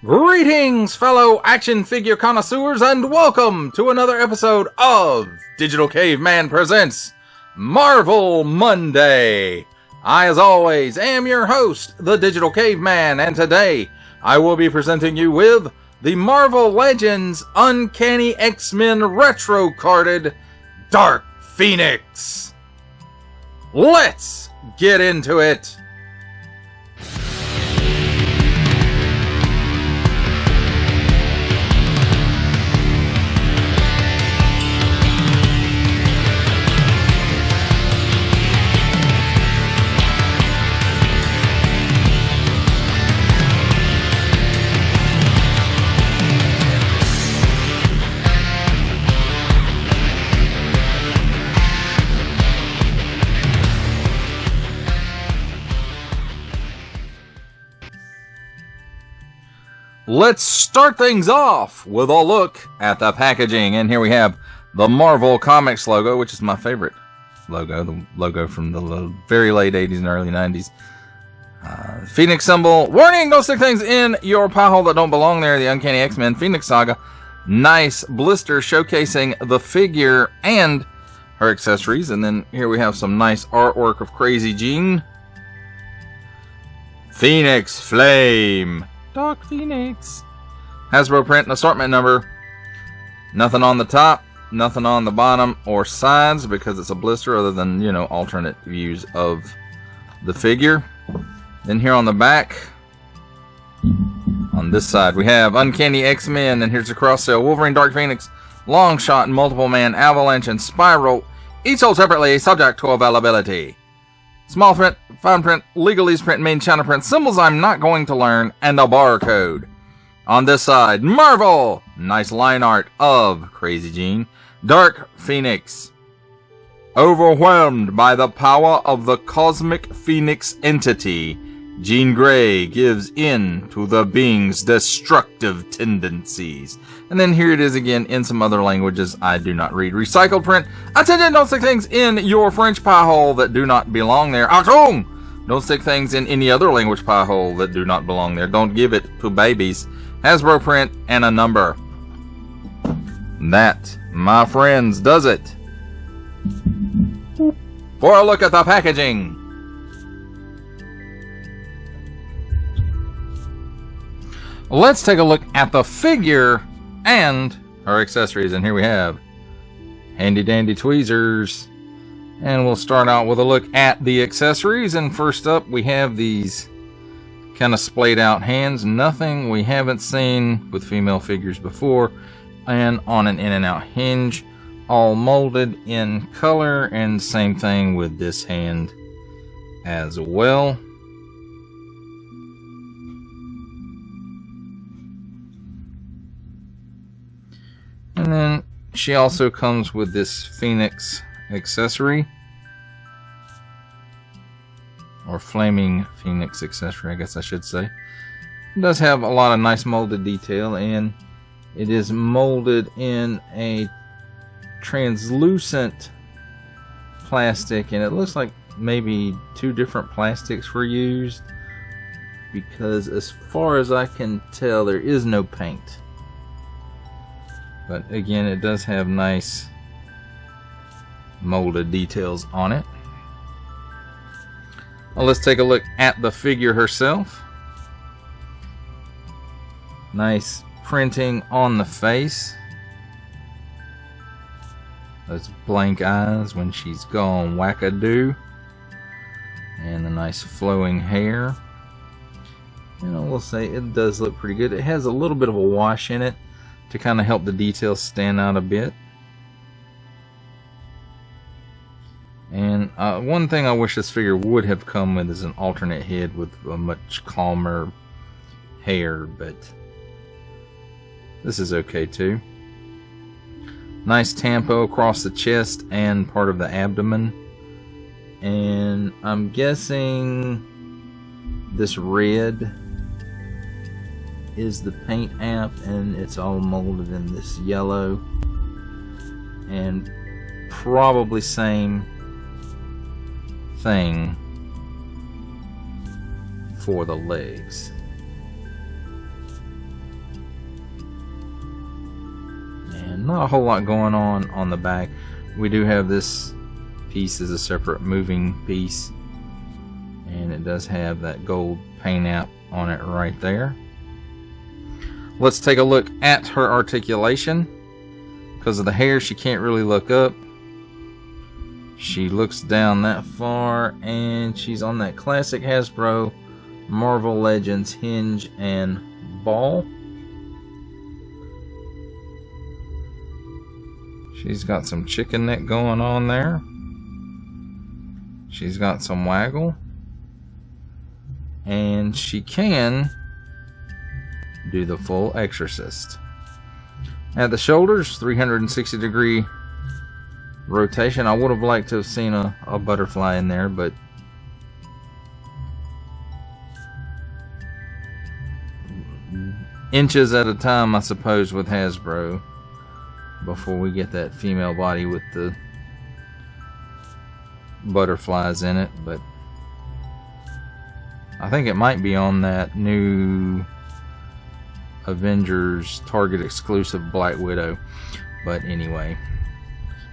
Greetings, fellow action figure connoisseurs, and welcome to another episode of Digital Caveman Presents Marvel Monday. I, as always, am your host, the Digital Caveman, and today I will be presenting you with the Marvel Legends Uncanny X-Men retro-carded Dark Pheonix. Let's get into it! Let's start things off with a look at the packaging. And here we have the Marvel Comics logo, which is my favorite logo. The logo from the very late 80s and early 90s. Pheonix symbol. Warning, don't stick things in your pie hole that don't belong there. The Uncanny X-Men Pheonix Saga. Nice blister showcasing the figure and her accessories. And then here we have some nice artwork of Crazy Jean. Pheonix Flame. Dark Pheonix. Hasbro print and assortment number. Nothing on the top, nothing on the bottom or sides because it's a blister other than, alternate views of the figure. Then here on the back, on this side, we have Uncanny X-Men, and here's the cross sale. Wolverine, Dark Pheonix, Long Shot, Multiple Man, Avalanche, and Spiral, each sold separately, subject to availability. Small print, fine print, legalese print, main China print, symbols I'm not going to learn, and a barcode. On this side, Marvel! Nice line art of Crazy Jean. Dark Pheonix. Overwhelmed by the power of the cosmic Phoenix entity, Jean Grey gives in to the being's destructive tendencies. And then here it is again in some other languages I do not read. Recycled print. Attention, don't stick things in your French pie hole that do not belong there. Achtung! Don't stick things in any other language pie hole that do not belong there. Don't give it to babies. Hasbro print and a number. That, my friends, does it. For a look at the packaging. Let's take a look at the figure and her accessories. And here we have handy dandy tweezers. And we'll start out with a look at the accessories. And first up, we have these kind of splayed out hands. Nothing we haven't seen with female figures before. And on an in and out hinge. All molded in color. And same thing with this hand as well. And then she also comes with this Pheonix accessory. Or Flaming Pheonix accessory, I guess I should say. It does have a lot of nice molded detail, and it is molded in a translucent plastic, and it looks like maybe two different plastics were used, because as far as I can tell, there is no paint. But again, it does have nice molded details on it. Well, let's take a look at the figure herself. Nice printing on the face. Those blank eyes when she's gone wackadoo. And the nice flowing hair. We'll say it does look pretty good. It has a little bit of a wash in it to kind of help the details stand out a bit. And one thing I wish this figure would have come with is an alternate head with a much calmer hair, but this is okay too. Nice tampo across the chest and part of the abdomen. And I'm guessing this red is the paint app, and it's all molded in this yellow, and probably same thing for the legs. not a whole lot going on the back. We do have this piece as a separate moving piece, and it does have that gold paint app on it right there. Let's take a look at her articulation. Because of the hair, she can't really look up. She looks down that far, and she's on that classic Hasbro Marvel Legends hinge and ball. She's got some chicken neck going on there. She's got some waggle. And she can do the full exorcist. At the shoulders, 360 degree rotation. I would have liked to have seen a butterfly in there, but inches at a time, I suppose, with Hasbro, before we get that female body with the butterflies in it. But I think it might be on that new Avengers Target exclusive Black Widow. But anyway,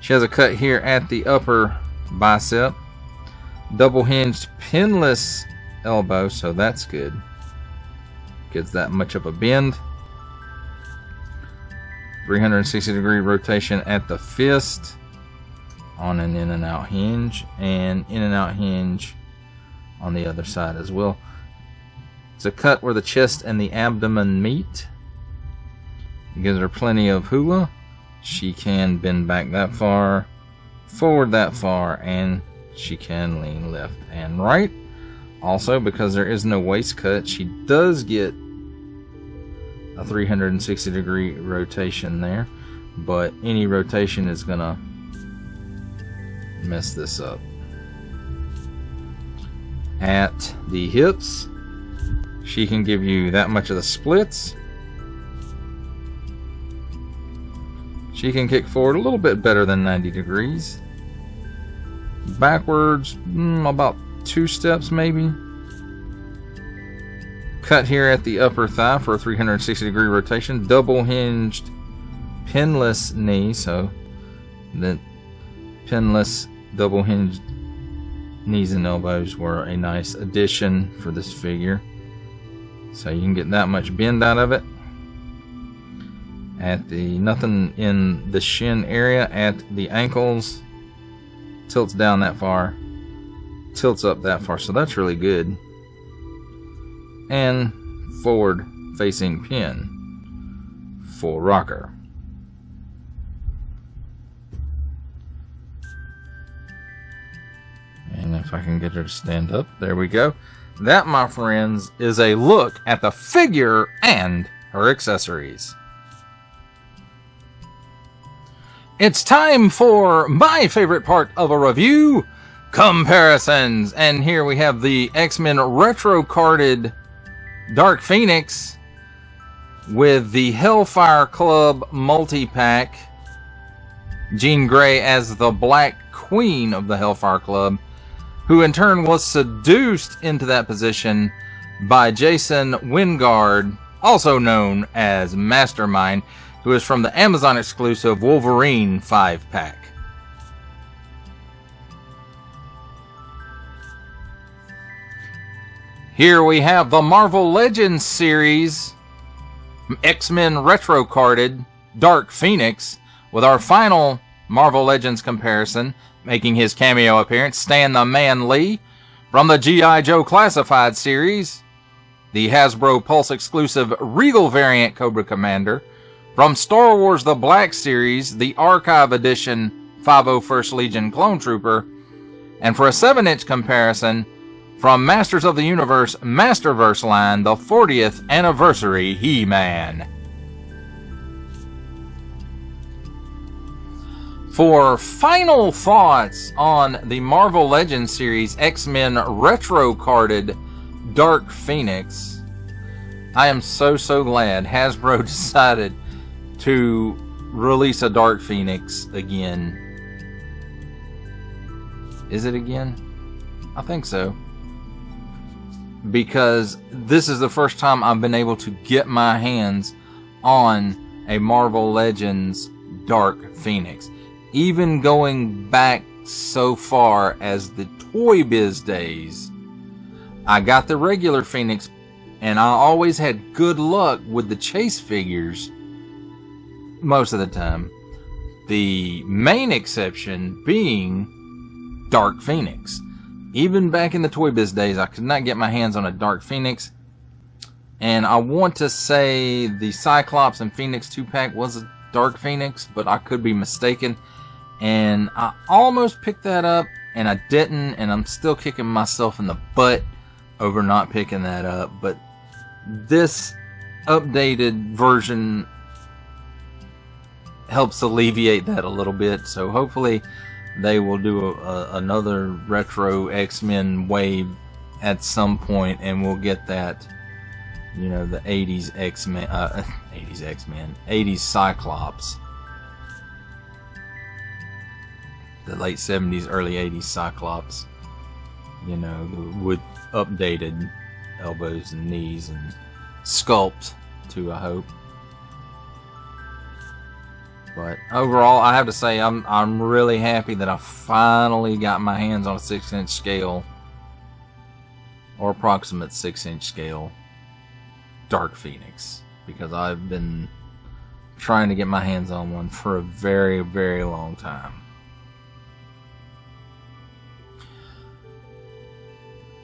she has a cut here at the upper bicep, double hinged pinless elbow, so that's good. Gets that much of a bend. 360 degree rotation at the fist on an in and out hinge, and in and out hinge on the other side as well. It's a cut where the chest and the abdomen meet. It gives her plenty of hula. She can bend back that far, forward that far, and she can lean left and right. Also, because there is no waist cut, she does get a 360 degree rotation there, but any rotation is gonna mess this up. At the hips, she can give you that much of the splits. She can kick forward a little bit better than 90 degrees. Backwards, about 2 steps maybe. Cut here at the upper thigh for a 360 degree rotation. Double hinged pinless knee, so the pinless double hinged knees and elbows were a nice addition for this figure. So you can get that much bend out of it. At the nothing in the shin area, at the ankles, tilts down that far, tilts up that far, so that's really good. And forward facing pin for rocker. And if I can get her to stand up, there we go. That, my friends, is a look at the figure and her accessories. It's time for my favorite part of a review, comparisons. And here we have the X-Men retro carded Dark Pheonix with the Hellfire Club multi-pack. Jean Grey as the Black Queen of the Hellfire Club, who in turn was seduced into that position by Jason Wingard, also known as Mastermind, who is from the Amazon exclusive Wolverine 5-pack. Here we have the Marvel Legends series X-Men retro carded Dark Pheonix with our final Marvel Legends comparison, making his cameo appearance, Stan the Man Lee from the G.I. Joe Classified series, the Hasbro Pulse exclusive Regal variant Cobra Commander, from Star Wars The Black Series, the Archive Edition 501st Legion Clone Trooper, and for a 7-inch comparison, from Masters of the Universe Masterverse line, the 40th Anniversary He-Man. For final thoughts on the Marvel Legends series X-Men retro carded Dark Pheonix, I am so glad Hasbro decided to release a Dark Pheonix again. Is it again? I think so. Because this is the first time I've been able to get my hands on a Marvel Legends Dark Pheonix. Even going back so far as the Toy Biz days, I got the regular Pheonix, and I always had good luck with the chase figures most of the time. The main exception being Dark Pheonix. Even back in the Toy Biz days, I could not get my hands on a Dark Pheonix. And I want to say the Cyclops and Pheonix 2-pack was a Dark Pheonix, but I could be mistaken. And I almost picked that up, and I didn't, and I'm still kicking myself in the butt over not picking that up. But this updated version helps alleviate that a little bit, so hopefully they will do another retro X-Men wave at some point, and we'll get that, you know, the 80s X-Men, 80s Cyclops, the late 70s, early 80s Cyclops, you know, with updated elbows and knees and sculpt too, I hope. But overall, I have to say I'm really happy that I finally got my hands on a 6-inch scale, or approximate 6-inch scale, Dark Pheonix, because I've been trying to get my hands on one for a very, very long time.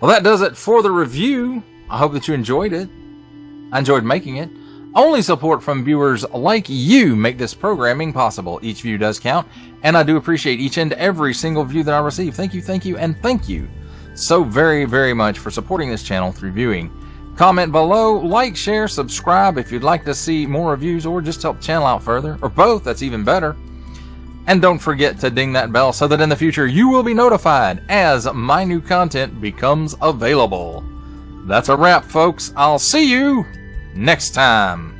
Well, that does it for the review. I hope that you enjoyed it. I enjoyed making it. Only support from viewers like you make this programming possible. Each view does count, and I do appreciate each and every single view that I receive. Thank you, and thank you so very, very much for supporting this channel through viewing. Comment below, like, share, subscribe if you'd like to see more reviews, or just help the channel out further, or both, that's even better. And don't forget to ding that bell so that in the future you will be notified as my new content becomes available. That's a wrap, folks. I'll see you next time.